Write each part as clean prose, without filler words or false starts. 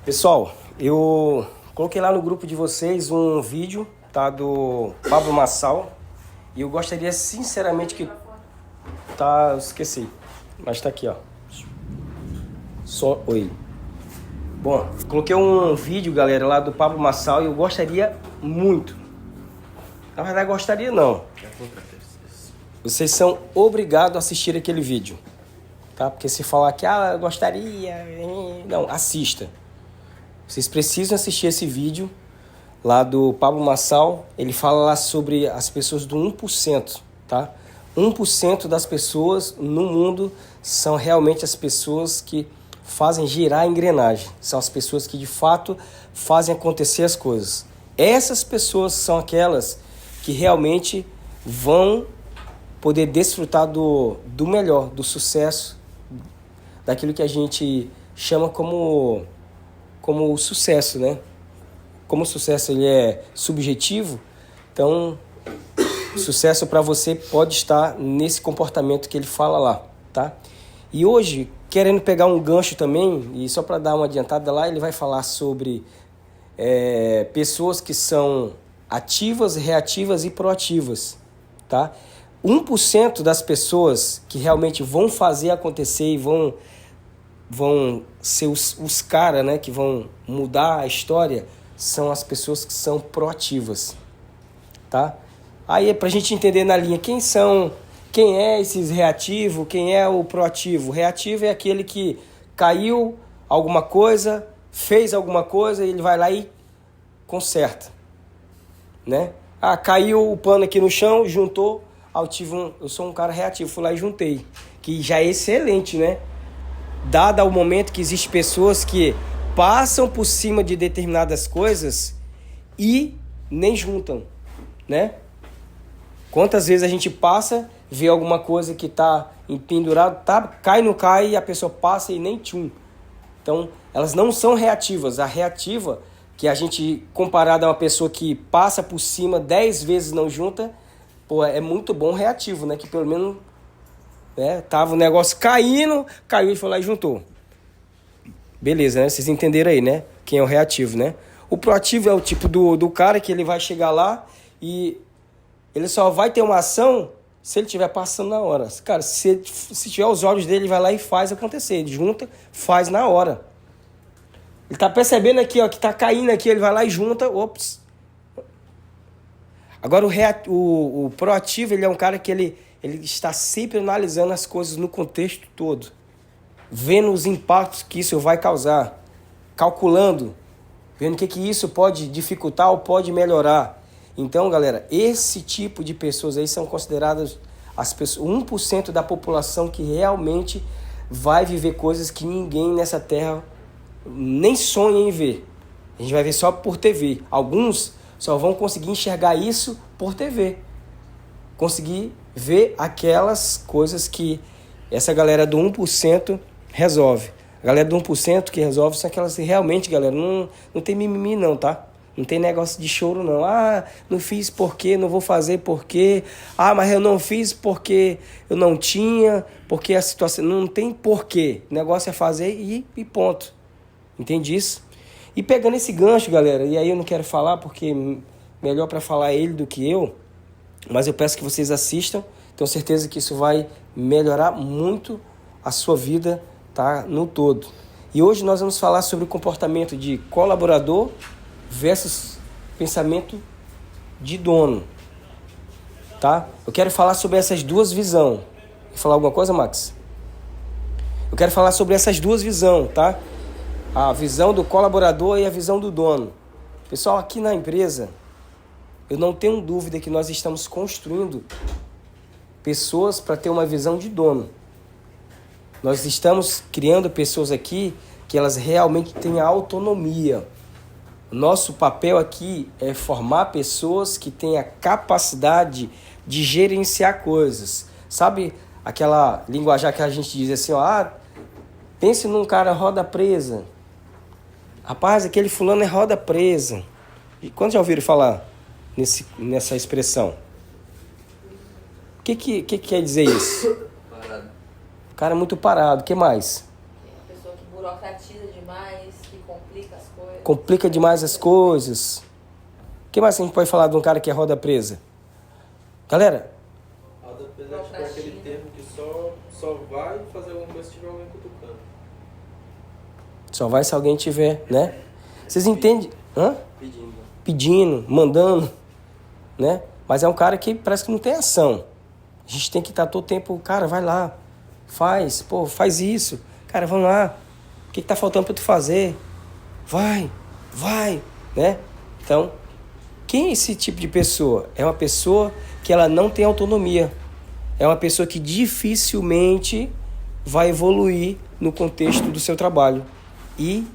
Pessoal, eu coloquei lá no grupo de vocês um vídeo, tá, do Pablo Marçal, e eu gostaria sinceramente que eu esqueci, mas tá aqui, ó. Oi. Bom, coloquei um vídeo, galera, lá do Pablo Marçal e eu gostaria muito. Na verdade, gostaria não. Vocês são obrigados a assistir aquele vídeo, tá? Porque se falar que eu gostaria, não, assista. Vocês precisam assistir esse vídeo lá do Pablo Marçal. Ele fala lá sobre as pessoas do 1%, tá? 1% das pessoas no mundo são realmente as pessoas que fazem girar a engrenagem. São as pessoas que de fato fazem acontecer as coisas. Essas pessoas são aquelas que realmente vão poder desfrutar do melhor, do sucesso, daquilo que a gente chama como o sucesso, né? Como o sucesso ele é subjetivo, então o sucesso para você pode estar nesse comportamento que ele fala lá, tá? E hoje, querendo pegar um gancho também, e só para dar uma adiantada lá, ele vai falar sobre pessoas que são ativas, reativas e proativas, tá? 1% das pessoas que realmente vão fazer acontecer e vão ser os caras, né, que vão mudar a história, são as pessoas que são proativas, tá? Aí é pra gente entender na linha quem é esses reativo, quem é o proativo. O reativo é aquele que caiu alguma coisa, fez alguma coisa, e ele vai lá e conserta, né? Caiu o pano aqui no chão, juntou, eu sou um cara reativo, fui lá e juntei, que já é excelente, né? Dado o momento que existem pessoas que passam por cima de determinadas coisas e nem juntam, né? Quantas vezes a gente passa, vê alguma coisa que está pendurado, cai, não cai, e a pessoa passa e nem tchum. Então, elas não são reativas. A reativa, que a gente, comparada a uma pessoa que passa por cima 10 vezes não junta, pô, é muito bom reativo, né? Que pelo menos... tava o negócio caiu e foi lá e juntou. Beleza, né? Vocês entenderam aí, né? Quem é o reativo, né? O proativo é o tipo do cara que ele vai chegar lá e ele só vai ter uma ação se ele estiver passando na hora. Cara, se tiver os olhos dele, ele vai lá e faz acontecer. Ele junta, faz na hora. Ele tá percebendo aqui, ó, que tá caindo aqui, ele vai lá e junta, ops. Agora o proativo, ele é um cara que ele está sempre analisando as coisas no contexto todo, vendo os impactos que isso vai causar, calculando, vendo o que isso pode dificultar ou pode melhorar. Então, galera, esse tipo de pessoas aí são consideradas as pessoas, 1% da população que realmente vai viver coisas que ninguém nessa terra nem sonha em ver. A gente vai ver só por TV. Alguns só vão conseguir enxergar isso por TV. Conseguir ver aquelas coisas que essa galera do 1% resolve. A galera do 1% que resolve são aquelas que realmente, galera, não tem mimimi não, tá? Não tem negócio de choro não. Não fiz porque, não vou fazer porque. Mas eu não fiz porque eu não tinha, porque a situação... Não tem porquê. O negócio é fazer e ponto. Entende isso? E pegando esse gancho, galera, e aí eu não quero falar porque melhor para falar ele do que eu, mas eu peço que vocês assistam. Tenho certeza que isso vai melhorar muito a sua vida, tá, no todo. E hoje nós vamos falar sobre o comportamento de colaborador versus pensamento de dono, tá? Eu quero falar sobre essas duas visões. Quer falar alguma coisa, Max? Eu quero falar sobre essas duas visões, tá? A visão do colaborador e a visão do dono. Pessoal, aqui na empresa, eu não tenho dúvida que nós estamos construindo pessoas para ter uma visão de dono. Nós estamos criando pessoas aqui que elas realmente têm autonomia. Nosso papel aqui é formar pessoas que têm a capacidade de gerenciar coisas. Sabe aquela linguajar que a gente diz assim, pense num cara roda presa. Rapaz, aquele fulano é roda presa. E quantos já ouviram falar nessa expressão? O que quer dizer isso? Parado. O cara é muito parado. O que mais? A pessoa que burocratiza demais, que complica Complica demais as coisas. O que mais a gente pode falar de um cara que é roda presa? Galera... Roda presa acho que é aquele termo que só vai fazer alguma coisa se tiver alguém cutucando. Só vai se alguém tiver, né? Vocês entendem? Hã? Pedindo. Pedindo, mandando, né? Mas é um cara que parece que não tem ação. A gente tem que estar todo tempo, cara, vai lá, faz isso. Cara, vamos lá. O que tá faltando para tu fazer? Vai, né? Então, quem é esse tipo de pessoa? É uma pessoa que ela não tem autonomia. É uma pessoa que dificilmente vai evoluir no contexto do seu trabalho e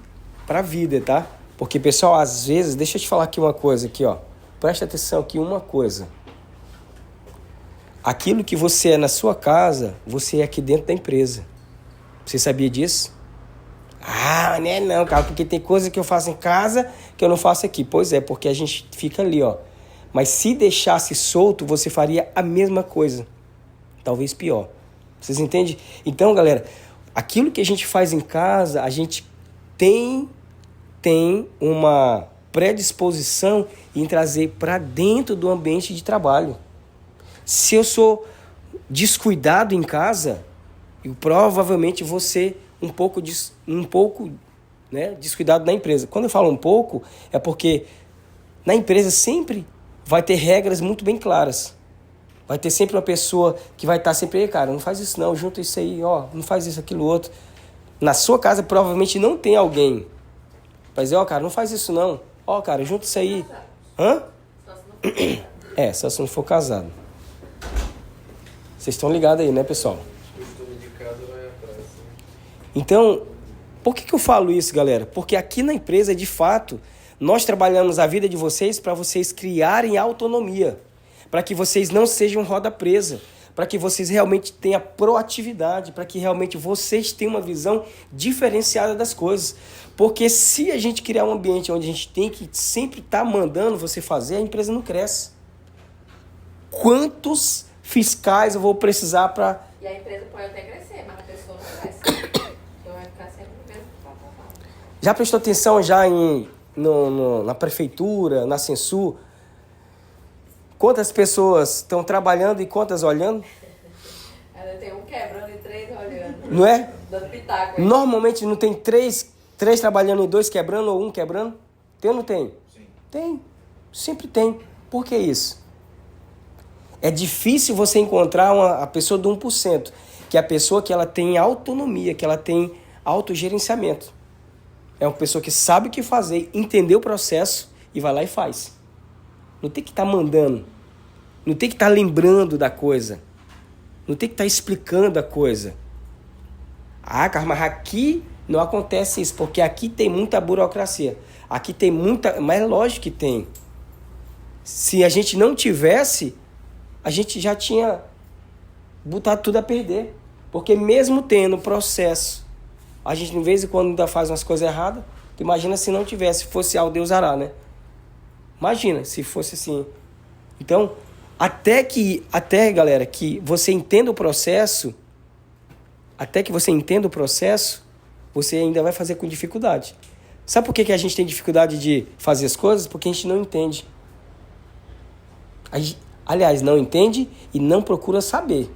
para a vida, tá? Porque, pessoal, às vezes, deixa eu te falar aqui uma coisa aqui, ó. Presta atenção aqui, uma coisa. Aquilo que você é na sua casa, você é aqui dentro da empresa. Você sabia disso? Ah, né? Não, cara, porque tem coisa que eu faço em casa que eu não faço aqui. Pois é, porque a gente fica ali, ó. Mas se deixasse solto, você faria a mesma coisa. Talvez pior. Vocês entendem? Então, galera, aquilo que a gente faz em casa, a gente tem uma predisposição em trazer para dentro do ambiente de trabalho. Se eu sou descuidado em casa, eu provavelmente vou ser um pouco descuidado na empresa. Quando eu falo um pouco, é porque na empresa sempre vai ter regras muito bem claras. Vai ter sempre uma pessoa que vai estar sempre, cara, não faz isso não, junta isso aí, ó, não faz isso, aquilo, outro. Na sua casa provavelmente não tem alguém. Vai dizer, ó, cara, não faz isso não. Ó, cara, junta isso aí. Hã? Só se não for casado. Vocês estão ligados aí, né, pessoal? Então, por que eu falo isso, galera? Porque aqui na empresa, de fato, nós trabalhamos a vida de vocês para vocês criarem autonomia, para que vocês não sejam roda presa, para que vocês realmente tenham proatividade, para que realmente vocês tenham uma visão diferenciada das coisas. Porque se a gente criar um ambiente onde a gente tem que sempre estar mandando você fazer, a empresa não cresce. Quantos fiscais eu vou precisar para... E a empresa pode até crescer, mas a pessoa não cresce. Então vai ficar sempre no mesmo patamar. Já prestou atenção na prefeitura, na Censur? Quantas pessoas estão trabalhando e quantas olhando? Ela tem um quebrando e 3 olhando. Não é? Dando pitaco. Normalmente não tem três trabalhando e 2 quebrando ou 1 quebrando? Tem ou não tem? Sim. Tem. Sempre tem. Por que isso? É difícil você encontrar a pessoa do 1%, que é a pessoa que ela tem autonomia, que ela tem autogerenciamento. É uma pessoa que sabe o que fazer, entendeu o processo e vai lá e faz. Não tem que estar mandando. Não tem que estar lembrando da coisa. Não tem que estar explicando a coisa. Ah, Carlos, mas aqui não acontece isso, porque aqui tem muita burocracia. Aqui tem muita... Mas é lógico que tem. Se a gente não tivesse, a gente já tinha botado tudo a perder. Porque mesmo tendo processo, a gente de vez em quando ainda faz umas coisas erradas. Imagina se não tivesse, fosse ao Deus hará, né? Imagina se fosse assim. Então, até galera, que você entenda o processo, você ainda vai fazer com dificuldade. Sabe por que a gente tem dificuldade de fazer as coisas? Porque a gente não entende. Aliás, não entende e não procura saber.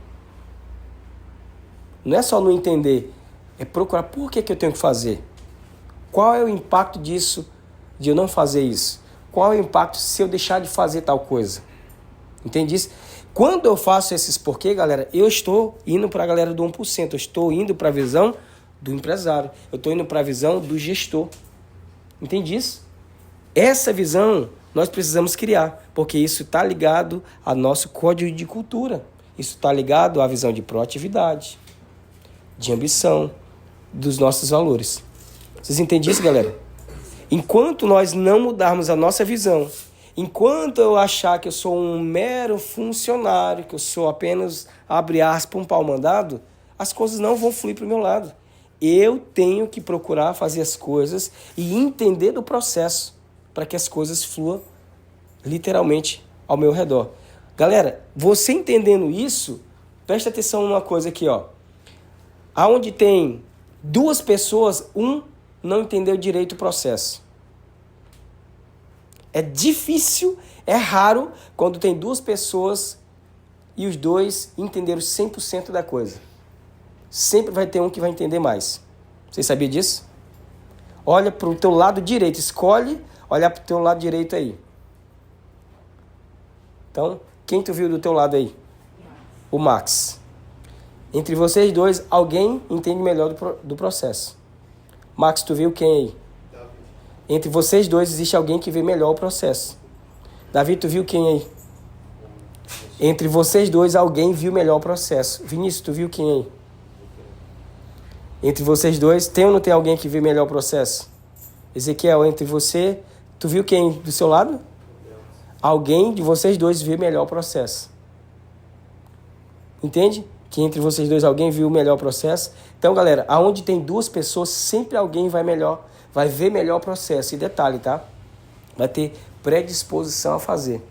Não é só não entender, é procurar por que eu tenho que fazer. Qual é o impacto disso, de eu não fazer isso? Qual é o impacto se eu deixar de fazer tal coisa? Entende isso? Quando eu faço esses porquê, galera, eu estou indo para a galera do 1%. Eu estou indo para a visão do empresário. Eu estou indo para a visão do gestor. Entende isso? Essa visão nós precisamos criar, porque isso está ligado ao nosso código de cultura. Isso está ligado à visão de proatividade, de ambição, dos nossos valores. Vocês entendem isso, galera? Enquanto nós não mudarmos a nossa visão, enquanto eu achar que eu sou um mero funcionário, que eu sou apenas, abre aspas, um pau mandado, as coisas não vão fluir para o meu lado. Eu tenho que procurar fazer as coisas e entender do processo para que as coisas fluam literalmente ao meu redor. Galera, você entendendo isso, presta atenção numa coisa aqui, ó. Aonde tem 2 pessoas, um não entendeu direito o processo. É difícil, é raro quando tem duas pessoas e os dois entenderam 100% da coisa. Sempre vai ter um que vai entender mais. Você sabia disso? Olha para o teu lado direito, escolhe olhar para o teu lado direito aí. Então, quem tu viu do teu lado aí? O Max. Entre vocês dois, alguém entende melhor do processo. Max, tu viu quem aí? Davi. Entre vocês dois, existe alguém que vê melhor o processo. Davi, tu viu quem aí? Entre vocês dois, alguém viu melhor o processo. Vinícius, tu viu quem aí? Entre vocês dois, tem ou não tem alguém que vê melhor o processo? Ezequiel, entre você, tu viu quem do seu lado? Alguém de vocês dois vê melhor o processo. Entende? Que entre vocês dois alguém viu melhor o processo. Então, galera, aonde tem duas pessoas, sempre alguém vai ver melhor o processo. E detalhe, tá? Vai ter predisposição a fazer.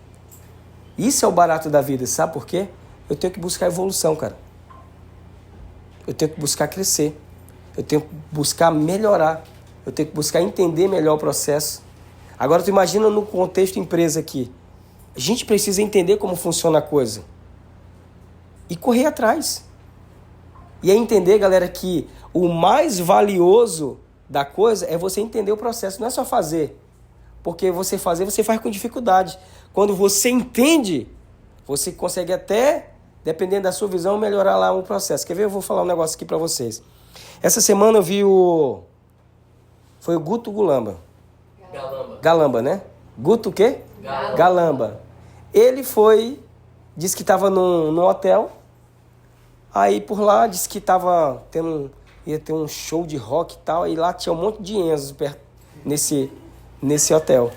Isso é o barato da vida, sabe por quê? Eu tenho que buscar evolução, cara. Eu tenho que buscar crescer. Eu tenho que buscar melhorar. Eu tenho que buscar entender melhor o processo. Agora, tu imagina no contexto empresa aqui. A gente precisa entender como funciona a coisa. E correr atrás. E é entender, galera, que o mais valioso da coisa é você entender o processo. Não é só fazer. Porque você faz com dificuldade. Quando você entende, você consegue até, dependendo da sua visão, melhorar lá um processo. Quer ver? Eu vou falar um negócio aqui para vocês. Essa semana eu vi foi o Guto Gulamba. Galamba, né? Guto o quê? Galamba. Ele disse que estava num hotel. Aí por lá disse que ia ter um show de rock e tal. E lá tinha um monte de Enzos nesse hotel.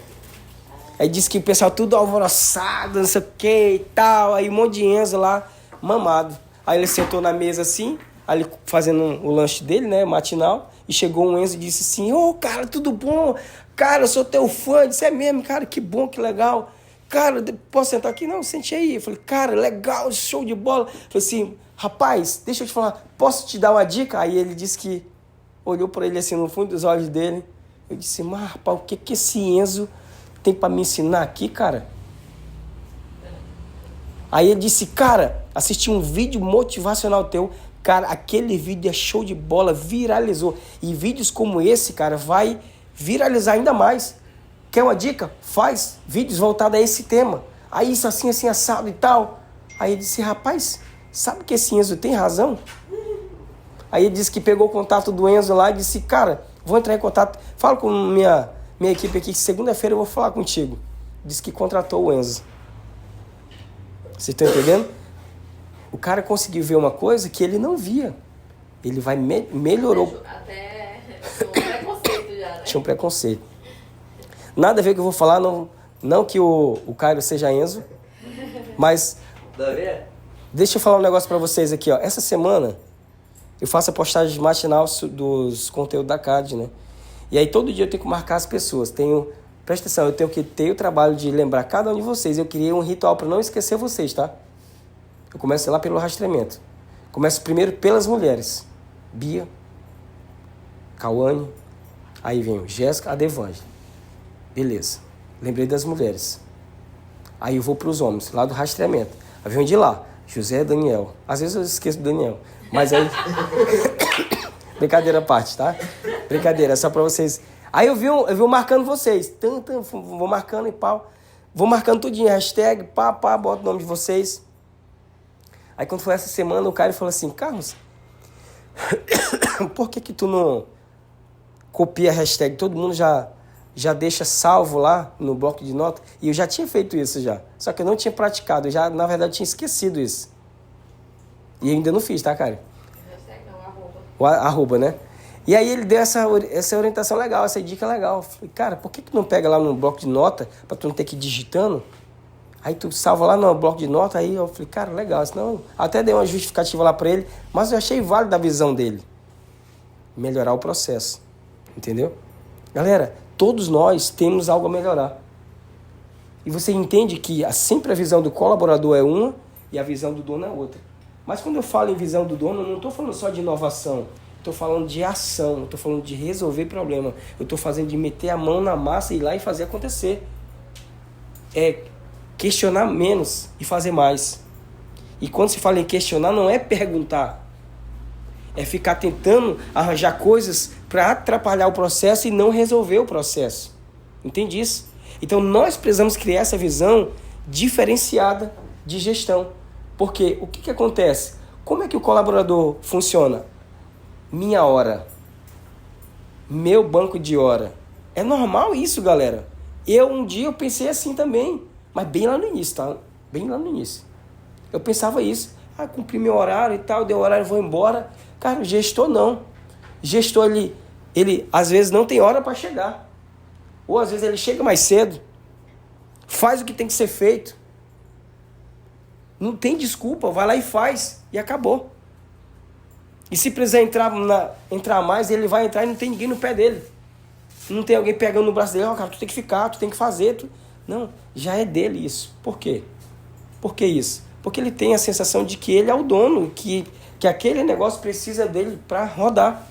Aí disse que o pessoal tudo alvoroçado, não sei o que e tal. Aí um monte de Enzo lá, mamado. Aí ele sentou na mesa assim, ali fazendo o lanche dele, né, matinal. E chegou um Enzo e disse assim, ô, cara, tudo bom? Cara, eu sou teu fã. Eu disse, é mesmo, cara, que bom, que legal. Cara, posso sentar aqui? Não, sente aí. Eu falei, cara, legal, show de bola. Eu falei assim, rapaz, deixa eu te falar, posso te dar uma dica? Aí ele disse que olhou para ele assim no fundo dos olhos dele. Eu disse, mas rapaz, o que esse Enzo tem para me ensinar aqui, cara? Aí ele disse, cara, assisti um vídeo motivacional teu. Cara, aquele vídeo é show de bola, viralizou. E vídeos como esse, cara, vai viralizar ainda mais. Quer uma dica? Faz vídeos voltados a esse tema. Aí isso assim, assim, assado e tal. Aí ele disse, rapaz, sabe que esse Enzo tem razão? Aí ele disse que pegou o contato do Enzo lá e disse, cara, vou entrar em contato. Fala com minha equipe aqui que segunda-feira eu vou falar contigo. Disse que contratou o Enzo. Vocês estão entendendo? O cara conseguiu ver uma coisa que ele não via. Ele melhorou. Até tinha um preconceito já, né? Tinha um preconceito. Nada a ver com o que eu vou falar, não que o Caio seja Enzo, mas deixa eu falar um negócio pra vocês aqui, ó. Essa semana eu faço a postagem matinal dos conteúdos da CAD, né? E aí todo dia eu tenho que marcar as pessoas. Presta atenção, eu tenho que ter o trabalho de lembrar cada um de vocês. Eu criei um ritual para não esquecer vocês, tá? Eu começo lá pelo rastreamento. Começo primeiro pelas mulheres. Bia, Cauane, aí vem o Jéssica, a Devângela. Beleza, lembrei das mulheres. Aí eu vou para os homens, lá do rastreamento. Aí vem de lá, José e Daniel. Às vezes eu esqueço do Daniel, mas aí... Brincadeira à parte, tá? Brincadeira, só para vocês... Aí eu vi marcando vocês. Vou marcando e pau. Vou marcando tudinho, hashtag, boto o nome de vocês. Aí quando foi essa semana, o cara falou assim, Carlos, por que tu não copia a hashtag? Todo mundo já deixa salvo lá no bloco de nota. E eu já tinha feito isso já. Só que eu não tinha praticado. Eu já, na verdade, tinha esquecido isso. E ainda não fiz, tá, cara? Hashtag não, arroba. O arroba, né? E aí ele deu essa orientação legal, essa dica legal. Eu falei, cara, por que não pega lá no bloco de nota, pra tu não ter que ir digitando? Aí tu salva lá no bloco de nota, aí eu falei, cara, legal. Senão, até dei uma justificativa lá pra ele, mas eu achei válida a visão dele. Melhorar o processo, entendeu? Galera, todos nós temos algo a melhorar. E você entende que sempre a visão do colaborador é uma e a visão do dono é outra. Mas quando eu falo em visão do dono, eu não estou falando só de inovação. Estou falando de ação, estou falando de resolver problema. Eu estou fazendo de meter a mão na massa e ir lá e fazer acontecer. É questionar menos e fazer mais. E quando se fala em questionar, não é perguntar. É ficar tentando arranjar coisas para atrapalhar o processo e não resolver o processo. Entende isso? Então nós precisamos criar essa visão diferenciada de gestão. Porque o que acontece? Como é que o colaborador funciona? Minha hora. Meu banco de hora. É normal isso, galera. Um dia eu pensei assim também. Mas bem lá no início, tá? Bem lá no início. Eu pensava isso. Cumpri meu horário e tal, deu horário, vou embora. Cara, o gestor não. O gestor, ele às vezes não tem hora para chegar. Ou às vezes ele chega mais cedo. Faz o que tem que ser feito. Não tem desculpa, vai lá e faz. E acabou. E se precisar entrar mais, ele vai entrar e não tem ninguém no pé dele. Não tem alguém pegando no braço dele. Cara, tu tem que ficar, tu tem que fazer. Não, já é dele isso. Por quê? Por que isso? Porque ele tem a sensação de que ele é o dono, que aquele negócio precisa dele para rodar.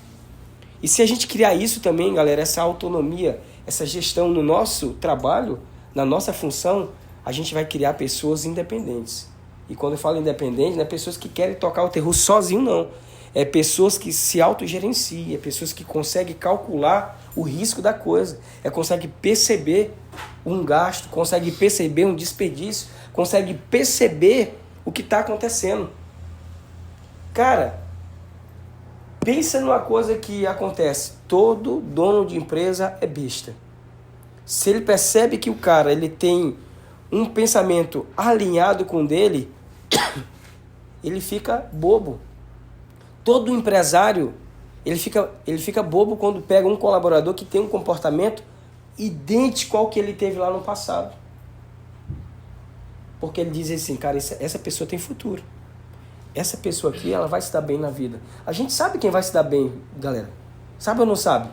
E se a gente criar isso também, galera, essa autonomia, essa gestão no nosso trabalho, na nossa função, a gente vai criar pessoas independentes. E quando eu falo independente, não é pessoas que querem tocar o terror sozinho, não. É pessoas que se autogerenciam, é pessoas que conseguem calcular o risco da coisa, consegue perceber um gasto, consegue perceber um desperdício, consegue perceber o que está acontecendo. Cara, pensa numa coisa que acontece. Todo dono de empresa é besta. Se ele percebe que o cara ele tem um pensamento alinhado com o dele, ele fica bobo. Todo empresário, ele fica bobo quando pega um colaborador que tem um comportamento idêntico ao que ele teve lá no passado. Porque ele diz assim, cara, essa pessoa tem futuro. Essa pessoa aqui, ela vai se dar bem na vida. A gente sabe quem vai se dar bem, galera. Sabe ou não sabe?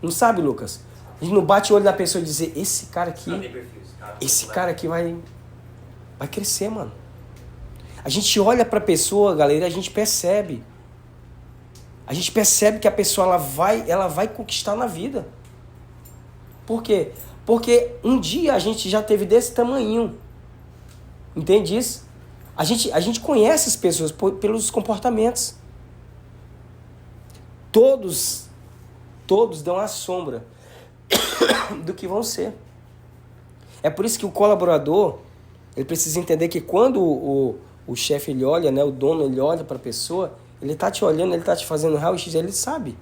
Não sabe, Lucas? A gente não bate o olho na pessoa e dizer, esse cara aqui vai crescer, mano. A gente olha pra pessoa, galera, e a gente percebe. A gente percebe que a pessoa ela vai conquistar na vida. Por quê? Porque um dia a gente já teve desse tamanho. Entende isso? A gente conhece as pessoas pelos comportamentos. Todos dão a sombra do que vão ser. É por isso que o colaborador, ele precisa entender que quando o chefe ele olha, né, o dono ele olha para a pessoa, ele está te olhando, ele está te fazendo raio-x, ele sabe.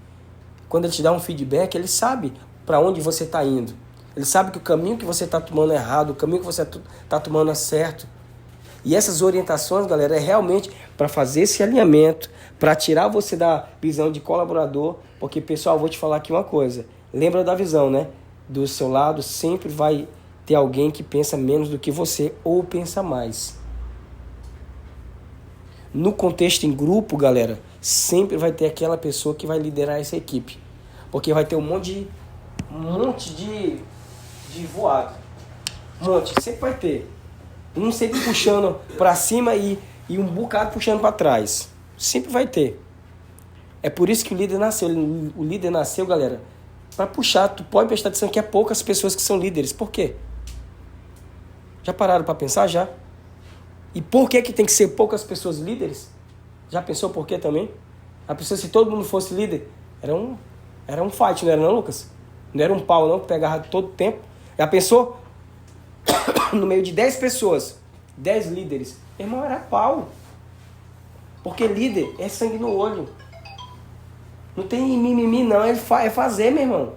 Quando ele te dá um feedback, ele sabe para onde você está indo. Ele sabe que o caminho que você está tomando é errado, o caminho que você está tomando é certo. E essas orientações, galera, é realmente para fazer esse alinhamento, para tirar você da visão de colaborador, porque, pessoal, vou te falar aqui uma coisa. Lembra da visão, né? Do seu lado sempre vai ter alguém que pensa menos do que você ou pensa mais. No contexto em grupo, galera, sempre vai ter aquela pessoa que vai liderar essa equipe. Porque vai ter um monte de voado. Sempre vai ter. Um sempre puxando para cima e um bocado puxando para trás. Sempre vai ter. É por isso que o líder nasceu. O líder nasceu, galera, para puxar. Tu pode prestar atenção que é poucas pessoas que são líderes. Por quê? Já pararam para pensar já? E por que tem que ser poucas pessoas líderes? Já pensou por quê também? A pessoa, se todo mundo fosse líder, era um fight, não era não, Lucas? Não era um pau não, que pegava todo o tempo. Já pensou? No meio de 10 pessoas, 10 líderes, irmão, era pau. Porque líder é sangue no olho. Não tem mimimi não, é fazer, meu irmão.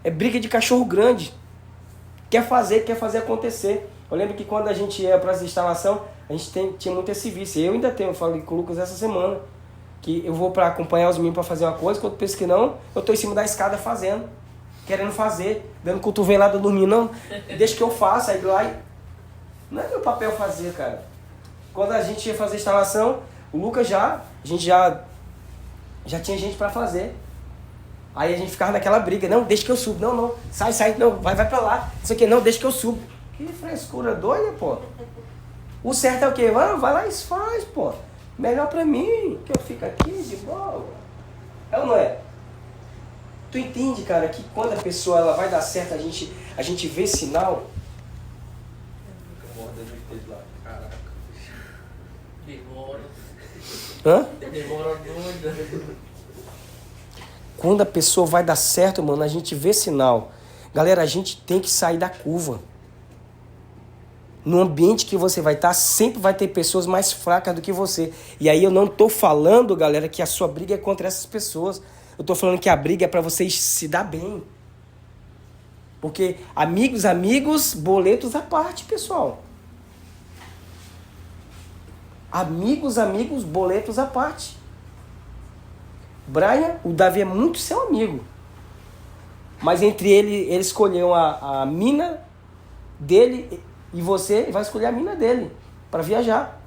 É briga de cachorro grande. Quer fazer acontecer. Eu lembro que quando a gente ia para essa instalação, a gente tinha muito esse vício. Eu ainda tenho, eu falei com o Lucas essa semana, que eu vou para acompanhar os meninos para fazer uma coisa, quando eu penso que não, eu tô em cima da escada fazendo. Querendo fazer, dando cotovelada dormindo, não, deixa que eu faça, aí lá e... Não é meu papel fazer, cara. Quando a gente ia fazer a instalação, o Lucas a gente já tinha gente pra fazer. Aí a gente ficava naquela briga, não, deixa que eu subo, não, sai, não, vai pra lá, isso aqui, não, deixa que eu subo. Que frescura doida, pô. O certo é o quê? Vai lá e faz, pô. Melhor pra mim, que eu fico aqui de boa. É ou não é? Tu entende, cara, que quando a pessoa ela vai dar certo, a gente vê sinal? Caraca. Demora. Hã? Demora doida. Quando a pessoa vai dar certo, mano, a gente vê sinal. Galera, a gente tem que sair da curva. No ambiente que você vai estar, sempre vai ter pessoas mais fracas do que você. E aí eu não tô falando, galera, que a sua briga é contra essas pessoas. Eu tô falando que a briga é para vocês se dar bem. Porque amigos, boletos à parte, pessoal. Amigos, boletos à parte. Brian, o Davi é muito seu amigo. Mas entre ele escolheu a mina dele e você vai escolher a mina dele para viajar.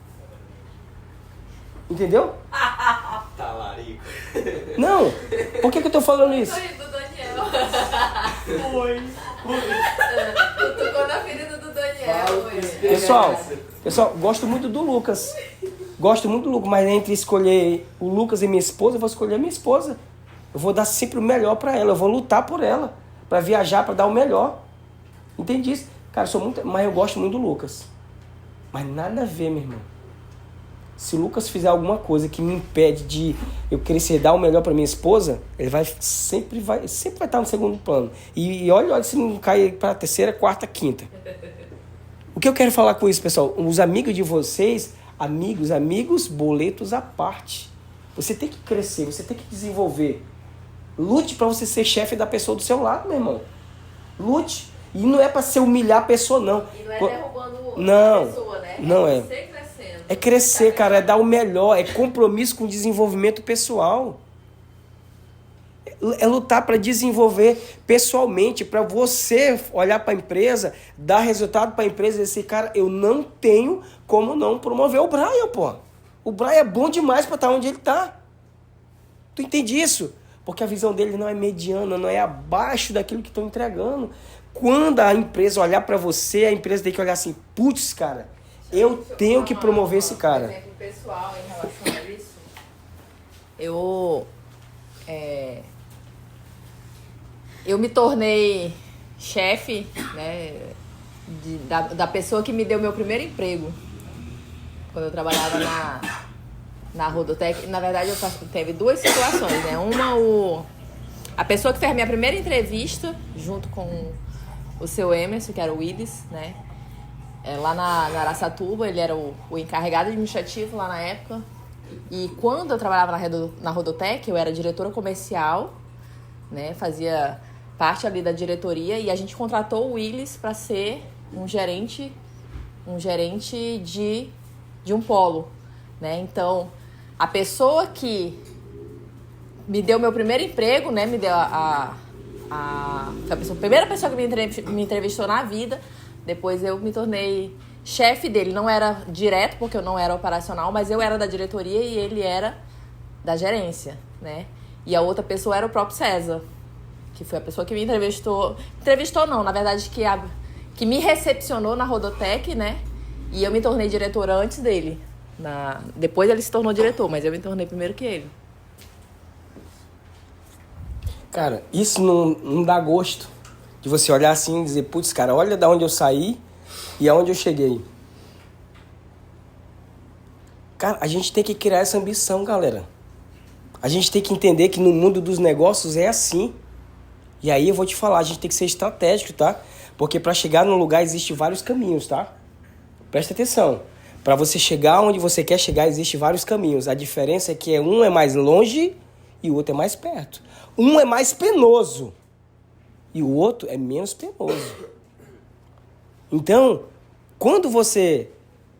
Entendeu? Talarico. Não, por que eu tô falando isso? Sorriso do Daniel. Oi. Tocou na ferida do Daniel. Pessoal, gosto muito do Lucas. Gosto muito do Lucas, mas entre escolher o Lucas e minha esposa, eu vou escolher a minha esposa. Eu vou dar sempre o melhor pra ela, eu vou lutar por ela, pra viajar, pra dar o melhor. Entende isso? Cara, mas eu gosto muito do Lucas. Mas nada a ver, meu irmão. Se o Lucas fizer alguma coisa que me impede de eu crescer, dar o melhor pra minha esposa, ele sempre vai estar no segundo plano. E olha se não cai pra terceira, quarta, quinta. O que eu quero falar com isso, pessoal? Os amigos de vocês, amigos, boletos à parte. Você tem que crescer, você tem que desenvolver. Lute pra você ser chefe da pessoa do seu lado, meu irmão. Lute. E não é pra se humilhar a pessoa, não. E não é derrubando não, a pessoa, né? Não é. Você crescendo. É crescer, cara, é dar o melhor, é compromisso com o desenvolvimento pessoal. É lutar para desenvolver pessoalmente, para você olhar para a empresa, dar resultado para a empresa e dizer, cara, eu não tenho como não promover o Brian, pô. O Brian é bom demais para estar onde ele está. Tu entende isso? Porque a visão dele não é mediana, não é abaixo daquilo que estão entregando. Quando a empresa olhar para você, a empresa tem que olhar assim, putz, cara, eu tenho que promover esse cara. Um exemplo pessoal em relação a isso. Eu me tornei chefe, né, da pessoa que me deu meu primeiro emprego. Quando eu trabalhava na Rodotec. Na verdade, teve duas situações, né? A pessoa que fez a minha primeira entrevista, junto com o seu Emerson, que era o Willis, né? Lá na Araçatuba, ele era o encarregado administrativo lá na época. E quando eu trabalhava na Rodotec, eu era diretora comercial, né? Fazia parte ali da diretoria e a gente contratou o Willis para ser um gerente de um polo, né? Então, a pessoa que me deu meu primeiro emprego, né? Me deu foi a primeira pessoa que me entrevistou na vida. Depois eu me tornei chefe dele. Não era direto, porque eu não era operacional, mas eu era da diretoria e ele era da gerência, né? E a outra pessoa era o próprio César, que foi a pessoa que me entrevistou. Entrevistou não, na verdade, que me recepcionou na Rodotec, né? E eu me tornei diretora antes dele. Depois ele se tornou diretor, mas eu me tornei primeiro que ele. Cara, isso não dá gosto de você olhar assim e dizer, putz, cara, olha da onde eu saí e aonde eu cheguei. Cara, a gente tem que criar essa ambição, galera. A gente tem que entender que no mundo dos negócios é assim. E aí eu vou te falar, a gente tem que ser estratégico, tá? Porque para chegar num lugar existem vários caminhos, tá? Presta atenção. Para você chegar onde você quer chegar, existem vários caminhos. A diferença é que um é mais longe e o outro é mais perto. Um é mais penoso e o outro é menos penoso. Então, quando você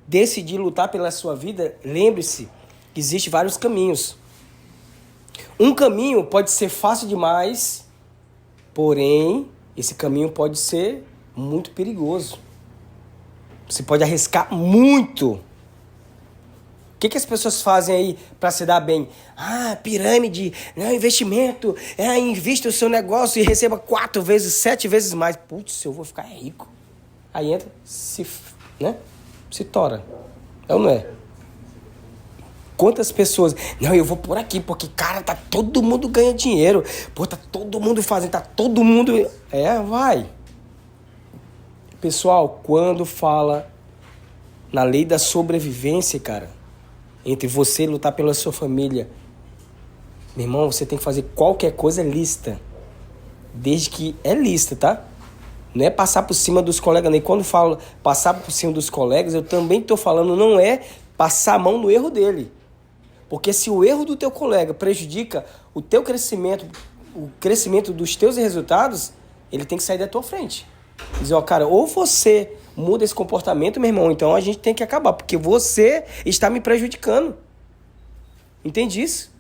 decidir lutar pela sua vida, lembre-se que existem vários caminhos. Um caminho pode ser fácil demais, porém, esse caminho pode ser muito perigoso. Você pode arriscar muito. O que as pessoas fazem aí para se dar bem? Pirâmide, investimento, invista o seu negócio e receba 4 vezes, 7 vezes mais. Putz, eu vou ficar rico. Aí entra, se tora. É ou não é? Quantas pessoas... Não, eu vou por aqui, porque, cara, tá todo mundo ganha dinheiro. Pô, tá todo mundo fazendo, tá todo mundo... Vai. Pessoal, quando fala na lei da sobrevivência, cara, entre você lutar pela sua família, meu irmão, você tem que fazer qualquer coisa lícita. Desde que é lícita, tá? Não é passar por cima dos colegas, nem quando falo passar por cima dos colegas, eu também tô falando, não é passar a mão no erro dele. Porque se o erro do teu colega prejudica o teu crescimento, o crescimento dos teus resultados, ele tem que sair da tua frente. Dizer, ó, cara, ou você muda esse comportamento, meu irmão, então a gente tem que acabar, porque você está me prejudicando. Entende isso?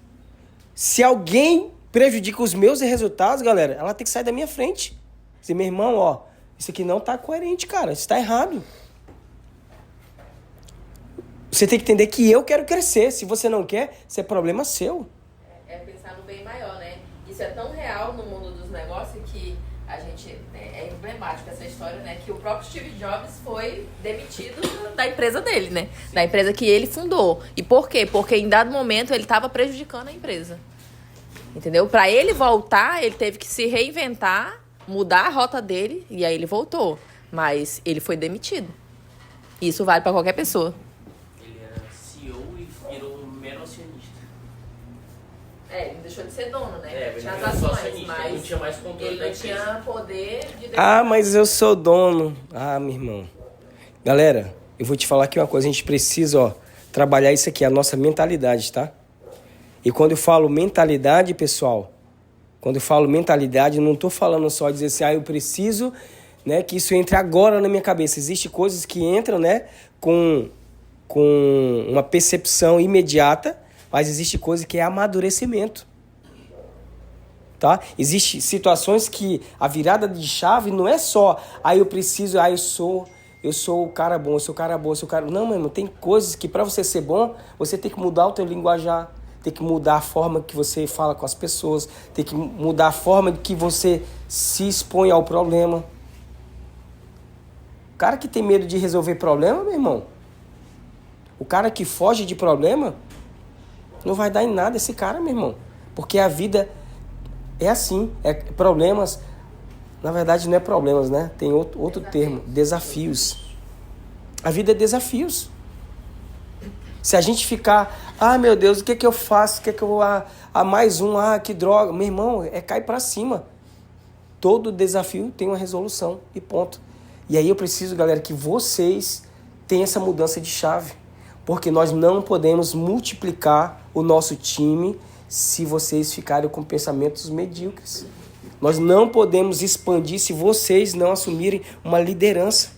Se alguém prejudica os meus resultados, galera, ela tem que sair da minha frente. Dizer, meu irmão, ó, isso aqui não tá coerente, cara, isso tá errado. Você tem que entender que eu quero crescer. Se você não quer, isso é problema seu. É pensar no bem maior, né? Isso é tão real no mundo dos negócios que a gente... É emblemática essa história, né? Que o próprio Steve Jobs foi demitido da empresa dele, né? Sim. Da empresa que ele fundou. E por quê? Porque em dado momento ele estava prejudicando a empresa. Entendeu? Para ele voltar, ele teve que se reinventar, mudar a rota dele, e aí ele voltou. Mas ele foi demitido. Isso vale para qualquer pessoa. Ele não deixou de ser dono, né? Ele tinha as ações, mas não tinha mais controle ele não tinha poder de decidir. Mas eu sou dono. Meu irmão. Galera, eu vou te falar aqui uma coisa. A gente precisa, trabalhar isso aqui, a nossa mentalidade, tá? E quando eu falo mentalidade, pessoal, quando eu falo mentalidade, não tô falando só de dizer assim, eu preciso, né, que isso entre agora na minha cabeça. Existem coisas que entram, né, com uma percepção imediata, mas existe coisa que é amadurecimento, tá? Existem situações que a virada de chave não é só, eu preciso, eu sou o cara bom, eu sou o cara bom, eu sou o cara... Não, meu irmão, tem coisas que para você ser bom, você tem que mudar o teu linguajar, tem que mudar a forma que você fala com as pessoas, tem que mudar a forma que você se expõe ao problema. O cara que tem medo de resolver problema, meu irmão, o cara que foge de problema, não vai dar em nada esse cara, meu irmão. Porque a vida é assim, é problemas. Na verdade, não é problemas, né? Tem outro termo, desafios. A vida é desafios. Se a gente ficar, meu Deus, o que eu faço? O que eu vou... mais um, que droga. Meu irmão, cai pra cima. Todo desafio tem uma resolução e ponto. E aí eu preciso, galera, que vocês tenham essa mudança de chave. Porque nós não podemos multiplicar o nosso time se vocês ficarem com pensamentos medíocres. Nós não podemos expandir se vocês não assumirem uma liderança.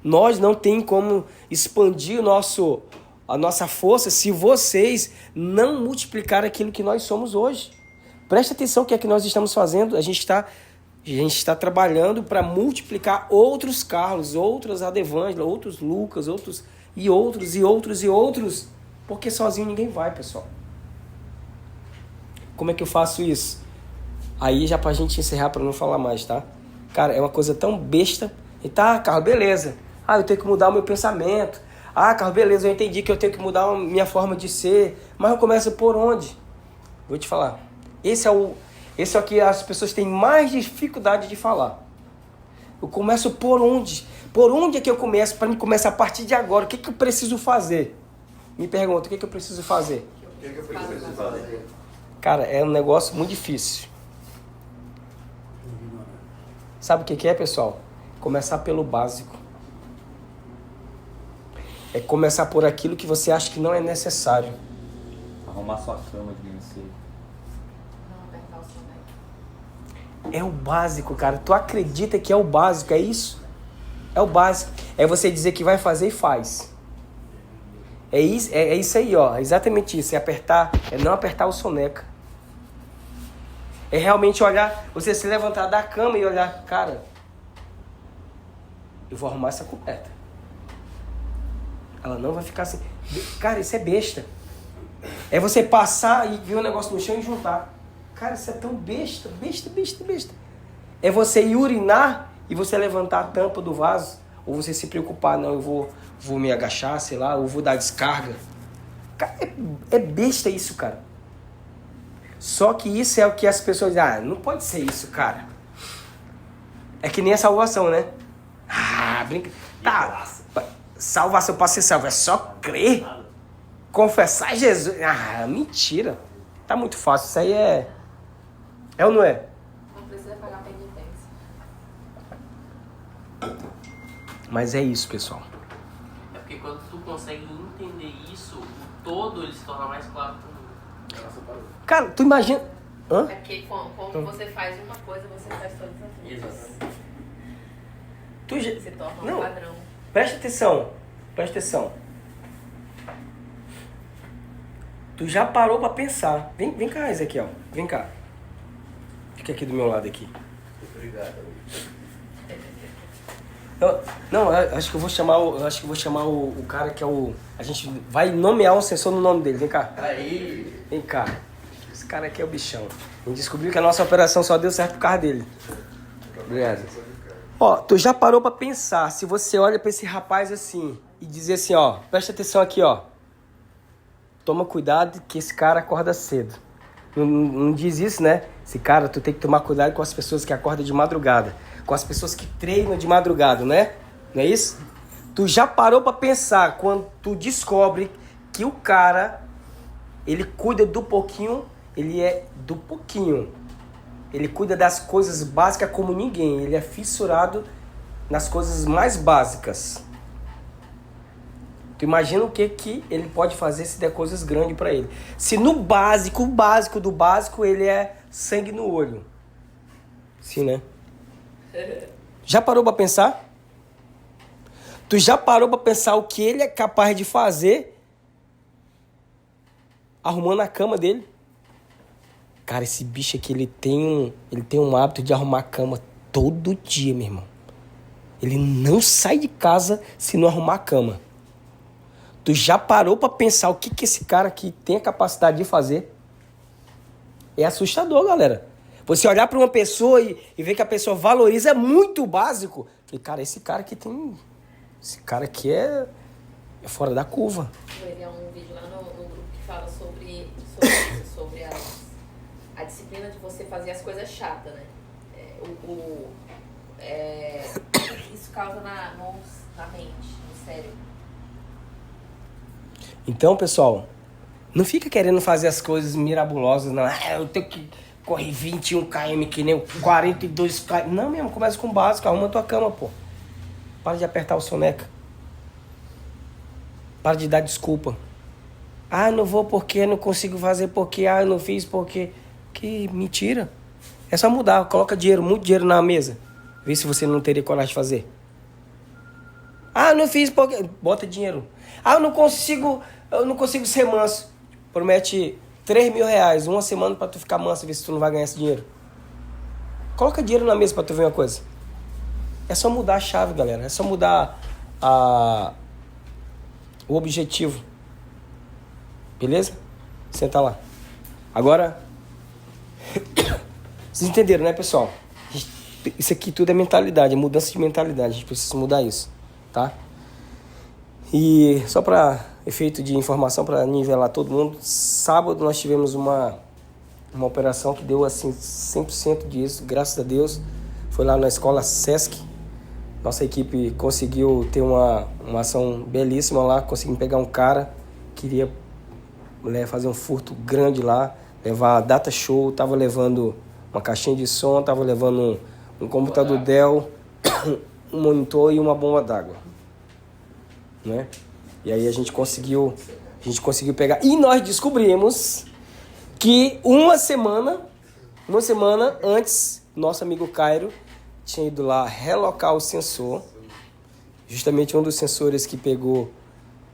Nós não temos como expandir a nossa força se vocês não multiplicarem aquilo que nós somos hoje. Preste atenção no que é que nós estamos fazendo. A gente está trabalhando para multiplicar outros Carlos, outros Adevângela, outros Lucas, outros... E outros, porque sozinho ninguém vai, pessoal. Como é que eu faço isso? Aí já pra gente encerrar, pra não falar mais, tá? Cara, é uma coisa tão besta. E Carlos, beleza. Eu tenho que mudar o meu pensamento. Carlos, beleza, eu entendi que eu tenho que mudar a minha forma de ser. Mas eu começo por onde? Vou te falar. Esse é o que as pessoas têm mais dificuldade de falar. Eu começo por onde? Por onde é que eu começo? Para mim começar a partir de agora. O que eu preciso fazer? Me pergunta, o que eu preciso fazer? O que eu preciso fazer? Cara, é um negócio muito difícil. Sabe o que é, pessoal? Começar pelo básico. É começar por aquilo que você acha que não é necessário. Arrumar sua cama de vencer. É o básico, cara. Tu acredita que é o básico, é isso? É o básico. É você dizer que vai fazer e faz. É isso aí, ó. É exatamente isso. É não apertar o soneca. É realmente olhar, você se levantar da cama e olhar, cara, eu vou arrumar essa coberta. Ela não vai ficar assim. Cara, isso é besta. É você passar e ver um negócio no chão e juntar. Cara, isso é tão besta. É você ir urinar e você levantar a tampa do vaso, ou você se preocupar, não, eu vou me agachar, sei lá, ou vou dar descarga. Cara, é besta isso, cara. Só que isso é o que as pessoas... Ah, não pode ser isso, cara. É que nem a salvação, né? Ah, brinca... Tá, salvação pra ser salvo é só crer. Confessar Jesus. Ah, mentira. Tá muito fácil. Isso aí é... É ou não é? Não precisa pagar penitência. Mas é isso, pessoal. É porque quando tu consegue entender isso, o todo ele se torna mais claro também. Cara, tu imagina... Hã? É porque quando você faz uma coisa, você faz todas as outras. Exato. Tu já... Se torna um Não. padrão. Presta atenção. Presta atenção. Tu já parou pra pensar. Vem cá, Ezequiel. Vem cá. Fica aqui do meu lado aqui. Obrigado. Não, eu acho que eu vou chamar o cara que é o... A gente vai nomear um sensor no nome dele. Vem cá. Aí. Vem cá. Esse cara aqui é o bichão. A gente descobriu que a nossa operação só deu certo por causa dele. Obrigado. Ó, tu já parou pra pensar, se você olha pra esse rapaz assim e dizer assim, ó, presta atenção aqui, ó. Toma cuidado que esse cara acorda cedo. Não diz isso, né? Esse cara, tu tem que tomar cuidado com as pessoas que acordam de madrugada. Com as pessoas que treinam de madrugada, né? Não é isso? Tu já parou pra pensar quando tu descobre que o cara, ele cuida do pouquinho, ele é do pouquinho. Ele cuida das coisas básicas como ninguém. Ele é fissurado nas coisas mais básicas. Tu imagina o que ele pode fazer se der coisas grandes pra ele. Se no básico, o básico do básico, ele é sangue no olho. Sim, né? Já parou pra pensar? Tu já parou pra pensar o que ele é capaz de fazer arrumando a cama dele? Cara, esse bicho aqui, ele tem um hábito de arrumar a cama todo dia, meu irmão. Ele não sai de casa se não arrumar a cama. Tu já parou pra pensar o que esse cara aqui tem a capacidade de fazer? É assustador, galera. Você olhar pra uma pessoa e ver que a pessoa valoriza é muito básico. Falei, cara, esse cara aqui tem... Esse cara aqui é fora da curva. Ele é um vídeo lá no grupo que fala sobre isso, sobre a disciplina de você fazer as coisas chatas, né? Isso causa na mente, no cérebro. Então, pessoal, não fica querendo fazer as coisas mirabolosas, não. Ah, eu tenho que correr 21 km que nem 42 km. Não mesmo, começa com o básico, arruma a tua cama, pô. Para de apertar o soneca. Para de dar desculpa. Ah, não vou porque não consigo fazer porque, eu não fiz porque... Que mentira. É só mudar, coloca dinheiro, muito dinheiro na mesa. Vê se você não teria coragem de fazer. Ah, não fiz porque... Bota dinheiro. Ah, eu não consigo ser manso. Promete 3 mil reais, uma semana pra tu ficar manso, ver se tu não vai ganhar esse dinheiro. Coloca dinheiro na mesa pra tu ver uma coisa. É só mudar a chave, galera. É só mudar o objetivo. Beleza? Senta lá. Agora... Vocês entenderam, né, pessoal? Isso aqui tudo é mentalidade, é mudança de mentalidade. A gente precisa mudar isso, tá? E só para efeito de informação, para nivelar todo mundo, sábado nós tivemos uma operação que deu assim 100% disso, graças a Deus. Foi lá na escola Sesc. Nossa equipe conseguiu ter uma ação belíssima lá, conseguimos pegar um cara que queria fazer um furto grande lá, levar data show, tava levando uma caixinha de som, tava levando um computador Dell, um monitor e uma bomba d'água, né? E aí a gente conseguiu pegar. E nós descobrimos que uma semana antes, nosso amigo Cairo tinha ido lá relocar o sensor, justamente um dos sensores que pegou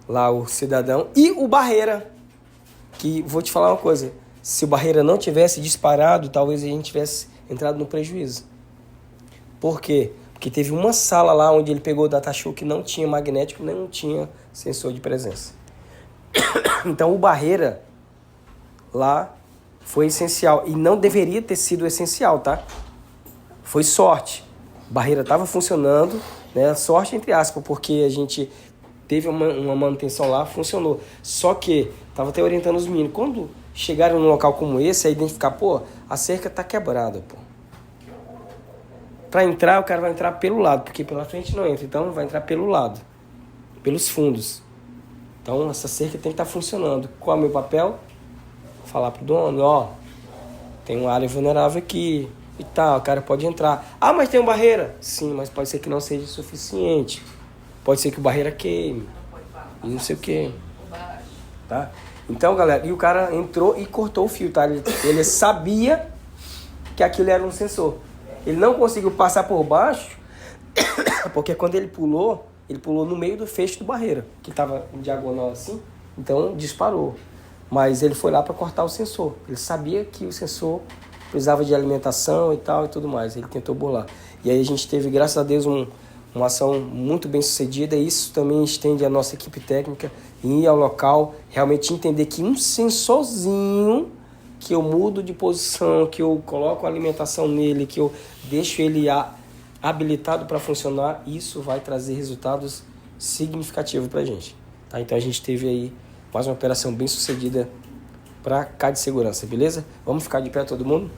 lá o cidadão, e o Barreira, que vou te falar uma coisa, se o Barreira não tivesse disparado, talvez a gente tivesse entrado no prejuízo. Por quê? Porque teve uma sala lá onde ele pegou o data show que não tinha magnético, nem não tinha sensor de presença. Então o Barreira lá foi essencial. E não deveria ter sido essencial, tá? Foi sorte. Barreira estava funcionando, né? Sorte entre aspas, porque a gente teve uma manutenção lá, funcionou. Só que, tava até orientando os meninos, quando chegarem num local como esse, a identificar, pô, a cerca tá quebrada, pô. Para entrar, o cara vai entrar pelo lado, porque pela frente não entra, então vai entrar pelo lado, pelos fundos. Então essa cerca tem que estar funcionando. Qual é o meu papel? Falar pro dono, ó, tem uma área vulnerável aqui e tal, o cara pode entrar. Ah, mas tem uma barreira? Sim, mas pode ser que não seja suficiente. Pode ser que a barreira queime. E não sei o que. Tá? Então, galera, e o cara entrou e cortou o fio, tá? Ele sabia que aquilo era um sensor. Ele não conseguiu passar por baixo, porque quando ele pulou no meio do feixe do barreira, que estava em diagonal assim, então disparou. Mas ele foi lá para cortar o sensor. Ele sabia que o sensor precisava de alimentação e tal e tudo mais. Ele tentou burlar. E aí a gente teve, graças a Deus, uma ação muito bem sucedida. E isso também estende a nossa equipe técnica em ir ao local, realmente entender que um sensorzinho que eu mudo de posição, que eu coloco a alimentação nele, que eu deixo ele habilitado para funcionar, isso vai trazer resultados significativos para a gente. Tá? Então a gente teve aí mais uma operação bem sucedida para cá de segurança, beleza? Vamos ficar de pé todo mundo?